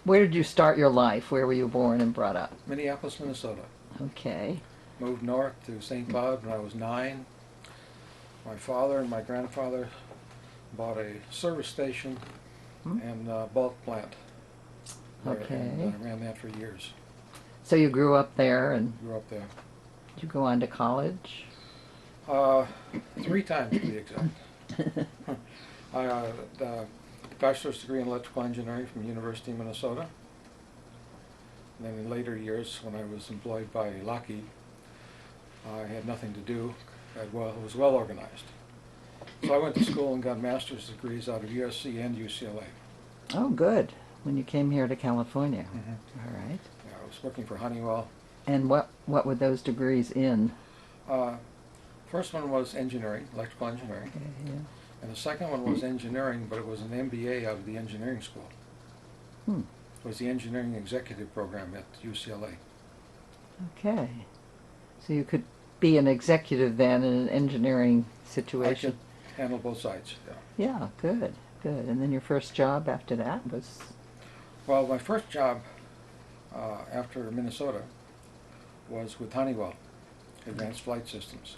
Where did you start your life? Where were you born and brought up? Minneapolis, Minnesota. Okay. Moved north to St. Cloud when I was 9. My father and my grandfather bought a service station Hmm? and bulk plant there, and Okay. ran that for years. So you grew up there, and Grew up there. did you go on to college? Uh, 3 times to be exact. I a bachelor's degree in electrical engineering from University of Minnesota. And then in later years, when I was employed by Lockheed, I had nothing to do. It was well organized. So I went to school and got master's degrees out of USC and UCLA. Oh, good. When you came here to California. Mm-hmm. All right. Yeah, I was working for Honeywell. And what were those degrees in? Uh, First one was engineering, electrical engineering, Okay, yeah. and the second one was engineering, but it was an MBA out of the engineering school. Hmm. It was the engineering executive program at UCLA. Okay. So you could be an executive then in an engineering I situation. could handle both sides. Yeah. Yeah, good, good. And then your first job after that was? Well, my first job after Minnesota was with Honeywell, Advanced Flight Systems,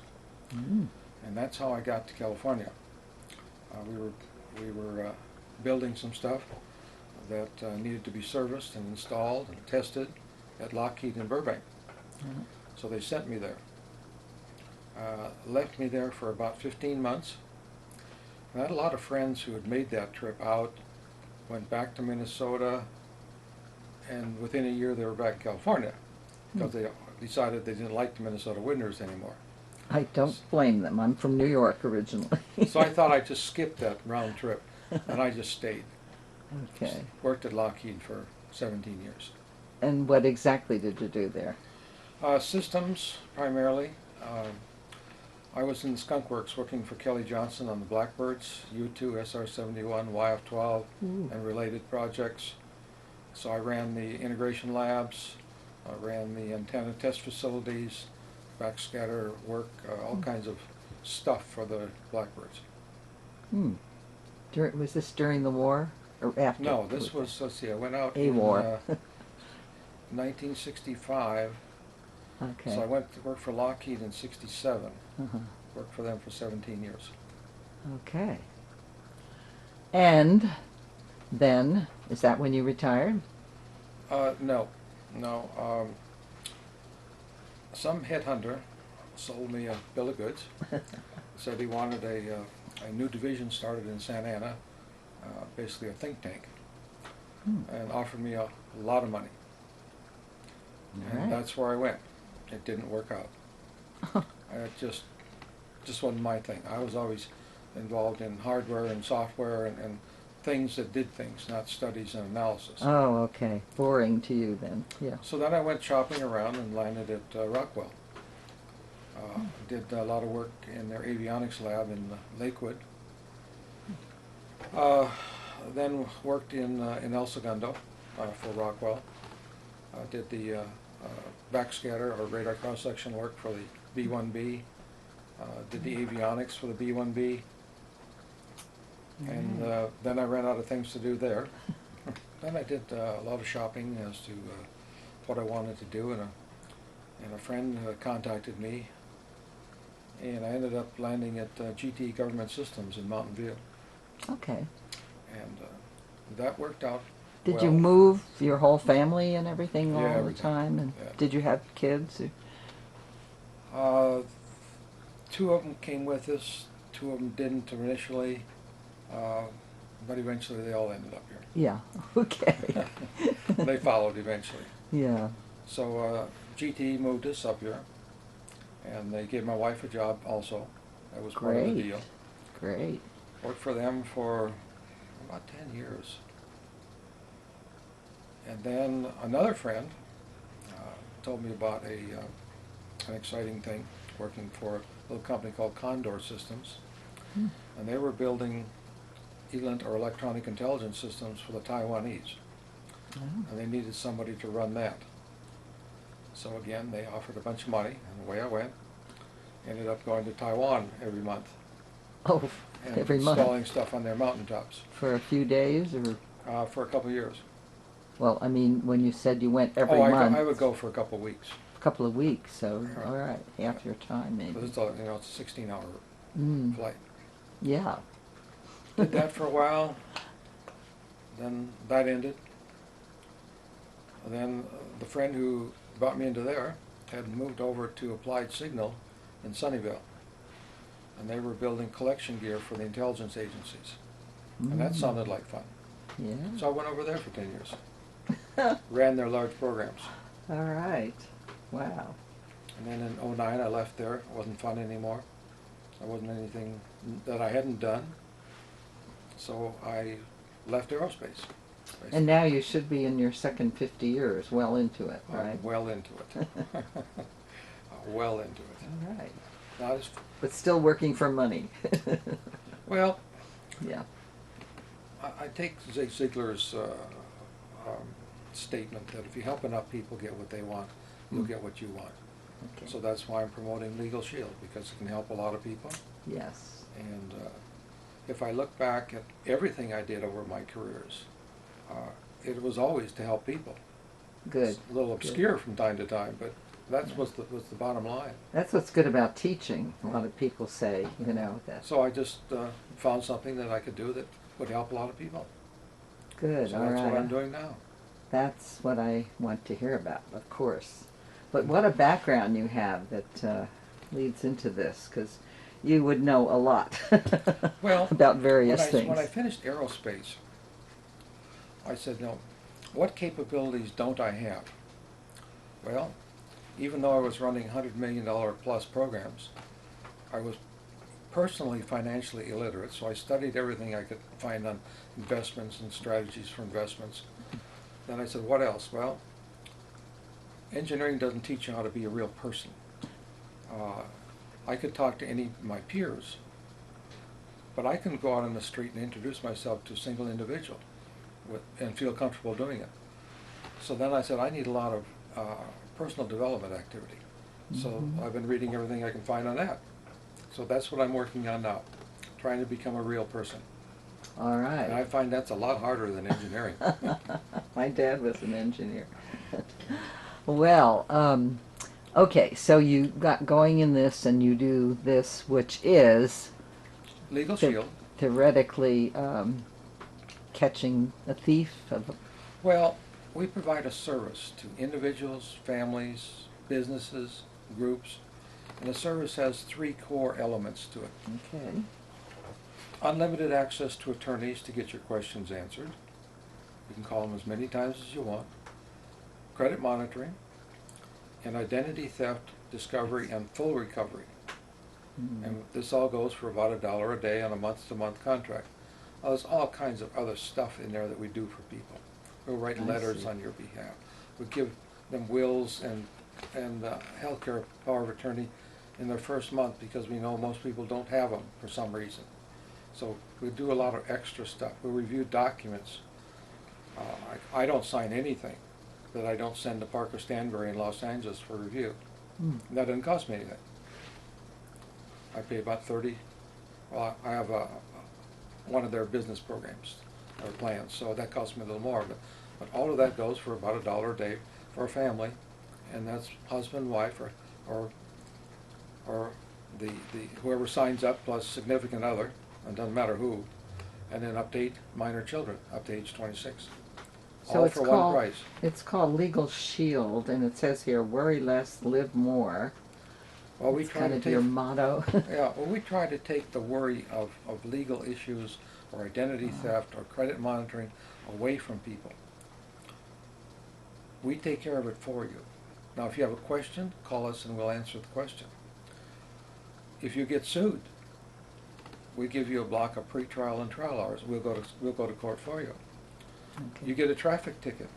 Mm. and that's how I got to California. We were building some stuff that needed to be serviced and installed and tested at Lockheed in Burbank. Yeah. So they sent me there. Left me there for about 15 months. And I had a lot of friends who had made that trip out, went back to Minnesota, and within a year they were back in California because they decided they didn't like the Minnesota winters anymore. I don't blame them. I'm from New York originally. So I thought I'd just skip that round trip, and I just stayed. Okay. Worked at Lockheed for 17 years. And what exactly did you do there? Systems, primarily. I was in the Skunk Works working for Kelly Johnson on the Blackbirds, U-2, SR-71, YF-12, Ooh. and related projects. So I ran the integration labs, I ran the antenna test facilities, backscatter work, all kinds of stuff for the Blackbirds. Hmm. Was this during the war or after? No, this was, let's see, I went out A in war. 1965. Okay. So I went to work for Lockheed in 67. Uh-huh. Worked for them for 17 years. Okay. And then, is that when you retired? No. Some headhunter sold me a bill of goods. Said he wanted a new division started in Santa Ana, basically a think tank, and offered me a lot of money. And Right. that's where I went. It didn't work out. It just wasn't my thing. I was always involved in hardware and software and things that did things, not studies and analysis. Oh, okay. Boring to you then. Yeah. So then I went shopping around and landed at Rockwell. Did a lot of work in their avionics lab in Lakewood. Then worked in El Segundo for Rockwell. Did the backscatter or radar cross-section work for the B-1B. Did the avionics for the B-1B. And then I ran out of things to do there. Then I did a lot of shopping as to what I wanted to do, and a friend contacted me, and I ended up landing at GT Government Systems in Mountain View, Okay. and that worked out Did well. you move your whole family and everything Yeah, all the everything. time? And Yeah. did you have kids? Uh, 2 of them came with us, 2 of them didn't initially, but eventually they all ended up here. Yeah. Okay. They followed eventually. Yeah. So GT moved us up here, and they gave my wife a job also. That was part of the Great. deal. Great. Worked for them for about 10 years. And then another friend told me about an exciting thing, working for a little company called Condor Systems. Hmm. And they were building ELINT or electronic intelligence systems for the Taiwanese. Oh. And they needed somebody to run that. So again, they offered a bunch of money, and away I went. Ended up going to Taiwan every month Oh, and every month. installing stuff on their mountaintops For a few days or? for a couple of years. Well, I mean, when you said you went every Oh, month, I would go for a couple of weeks. a couple of weeks, so Right. all right, half your time maybe. Because it's a, you know, it's a 16-hour Mm, flight. yeah. Did that for a while, then that ended. And then the friend who brought me into there had moved over to Applied Signal in Sunnyvale. And they were building collection gear for the intelligence agencies. And that Mm, sounded like fun. yeah. So I went over there for 10 years. Ran their large programs. All right. Wow. And then in '09 I left there. It wasn't fun anymore. There wasn't anything that I hadn't done. So I left aerospace. And now you should be in your second 50 years, well into it, I'm right? well into it. Well into it. All right. Not as, But still working for money. well, Yeah. I take Zig Ziglar's statement that if you help enough people get what they want, you'll Mm. get what you want. Okay. So that's why I'm promoting Legal Shield, because it can help a lot of people. Yes. And if I look back at everything I did over my careers, it was always to help people. Good. It's a little Good. obscure from time to time, but that's Yeah. was the bottom line. That's what's good about teaching. A lot of people say, you know, that. So I just found something that I could do that would help a lot of people. Good. So All that's right. what I'm doing now. That's what I want to hear about, of course. But what a background you have that leads into this, because you would know a lot Well, about various things. When I finished aerospace, I said, no, what capabilities don't I have? Well, even though I was running $100 million plus programs, I was personally financially illiterate, so I studied everything I could find on investments and strategies for investments. Then I said, what else? Well, engineering doesn't teach you how to be a real person. I could talk to any of my peers, but I can go out on the street and introduce myself to a single individual and feel comfortable doing it. So then I said, I need a lot of personal development activity. So Mhm. I've been reading everything I can find on that. So that's what I'm working on now, trying to become a real person. All right. And I find that's a lot harder than engineering. My dad was an engineer. Well, okay, so you got going in this and you do this, which is Legal the- Shield. theoretically catching a thief of. Well, we provide a service to individuals, families, businesses, groups, and the service has 3 core elements to it. Okay. Unlimited access to attorneys to get your questions answered. You can call them as many times as you want. Credit monitoring, and identity theft, discovery, and full recovery. Mm. And this all goes for about $1 a day on a month-to-month contract. Well, there's all kinds of other stuff in there that we do for people. We'll write I letters see. on your behalf. We give them wills and healthcare power of attorney in their first month because we know most people don't have them for some reason. So we do a lot of extra stuff. We review documents. I don't sign anything that I don't send to Parker Stanbury in Los Angeles for review. Mm. And that doesn't cost me anything. I pay about 30. Well, I have one of their business programs or plans, so that costs me a little more. But all of that goes for about $1 a day for a family, and that's husband, wife, or the whoever signs up plus significant other. It doesn't matter who, and then up to 8 minor children up to age 26. So All it's for called, one price. It's called Legal Shield, and it says here, worry less, live more. Well, we It's try kind to of take your motto. yeah. Well, we try to take the worry of legal issues or identity theft or credit monitoring away from people. We take care of it for you. Now, if you have a question, call us and we'll answer the question. If you get sued, we give you a block of pretrial and trial hours. We'll go to court for you. Okay. You get a traffic ticket.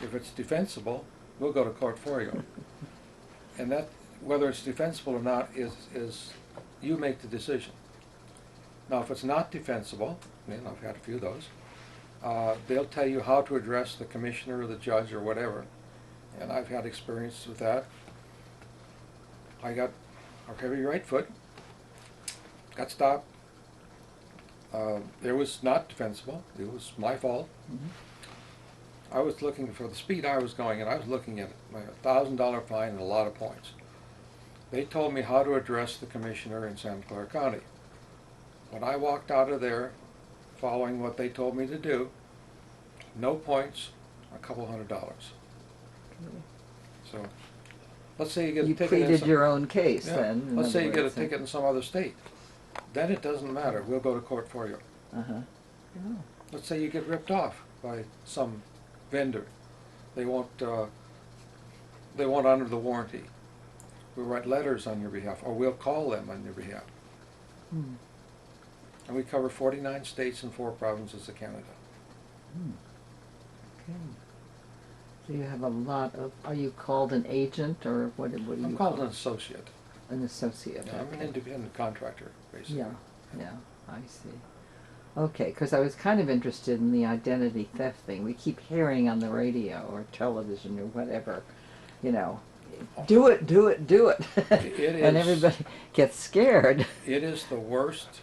If it's defensible, we'll go to court for you. And that, whether it's defensible or not, is you make the decision. Now, if it's not defensible, and I've had a few of those, they'll tell you how to address the commissioner or the judge or whatever. And I've had experience with that. I got a heavy right foot, got stopped. It was not defensible. It was my fault. Mhm. I was looking for the speed I was going, and I was looking at a $1,000 fine and a lot of points. They told me how to address the commissioner in Santa Clara County. When I walked out of there, following what they told me to do, no points, a couple $100. So, let's say you get a You ticket in pleaded some, your own case yeah, then. in let's say other you get a words, ticket in some other state. Then it doesn't matter. We'll go to court for you. Uh-huh. Oh. Let's say you get ripped off by some vendor. They won't honor the warranty. We'll write letters on your behalf, or we'll call them on your behalf. Hmm. And we cover 49 states and 4 provinces of Canada. Hmm. Okay. So you have a lot of, are you called an agent or what do you I'm call called an associate. An associate? Yeah, I'm an okay. independent contractor, basically. Yeah, yeah, I see. Okay, because I was kind of interested in the identity theft thing. We keep hearing on the radio or television or whatever, you know, do it, do it, do it. It And is- everybody gets scared. It is the worst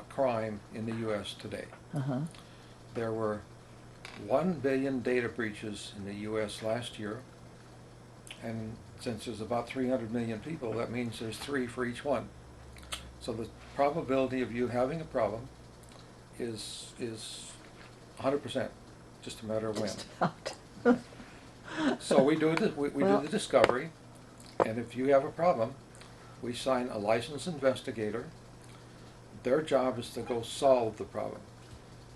crime in the U.S. today. Uh-huh. There were 1 billion data breaches in the U.S. last year, and since there's about 300 million people, that means there's 3 for each one. So the probability of you having a problem is 100%, just a matter of when. Just about. So we do we Well- do the discovery, and if you have a problem, we sign a licensed investigator. Their job is to go solve the problem.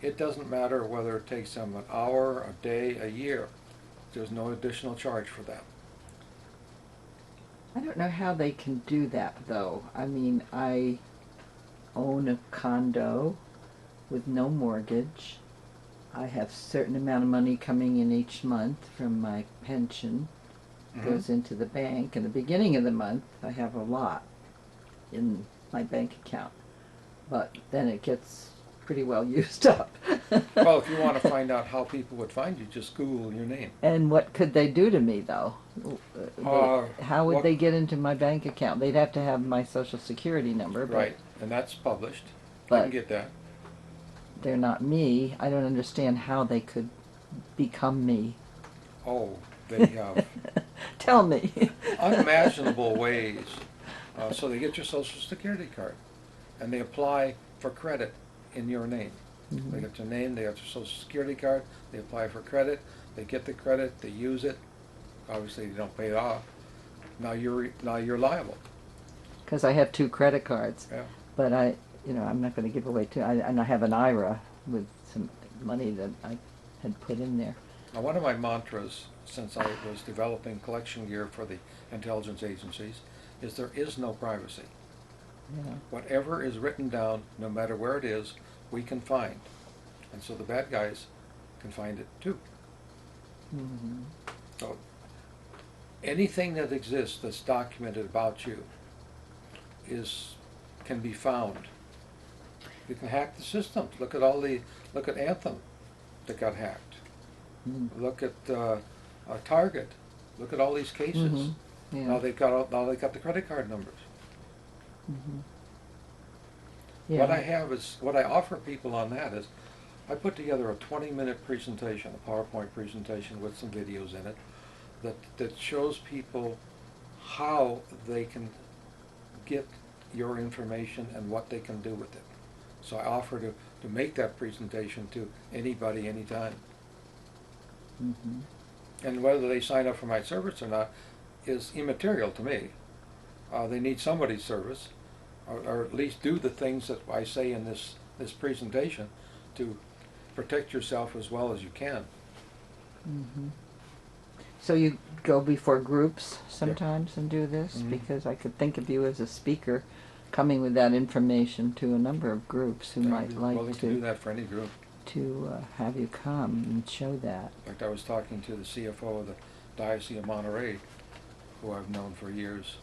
It doesn't matter whether it takes them an hour, a day, a year. There's no additional charge for that. I don't know how they can do that, though. I mean, I own a condo with no mortgage. I have a certain amount of money coming in each month from my pension. Goes into the bank. In the beginning of the month, I have a lot in my bank account. But then it gets pretty well used up. Well, if you want to find out how people would find you, just Google your name. And what could they do to me, though? How would what- they get into my bank account? They'd have to have my social security number, but Right, and that's published. I But- can get that. they're not me. I don't understand how they could become me. Oh, they have Tell me. unimaginable ways. So they get your social security card, and they apply for credit in your name. Mhm. They get your name, they have your social security card, they apply for credit, they get the credit, they use it. Obviously, they don't pay it off. Now you're liable. Because I have 2 credit cards. Yeah. But I'm not going to give away 2. And I have an IRA with some money that I had put in there. Now, one of my mantras, since I was developing collection gear for the intelligence agencies, is there is no privacy. Yeah. Whatever is written down, no matter where it is, we can find. And so the bad guys can find it too. Mm-hmm. So anything that exists that's documented about you can be found. You can hack the systems. Look at Anthem that got hacked. Mm-hmm. Look at Target. Look at all these cases. Mm-hmm. Yeah. Now they've got the credit card numbers. Mm-hmm. Yeah. What I offer people on that is, I put together a 20-minute presentation, a PowerPoint presentation with some videos in it, that shows people how they can get your information and what they can do with it. So I offer to make that presentation to anybody, anytime. Mm-hmm. And whether they sign up for my service or not is immaterial to me. They need somebody's service, or at least do the things that I say in this presentation to protect yourself as well as you can. Mm-hmm. So you go before groups sometimes and do this? Mhm. Because I could think of you as a speaker coming with that information to a number of groups who I'd might be like willing to do that for any group. to have you come and show that. In fact, I was talking to the CFO of the Diocese of Monterey, who I've known for years,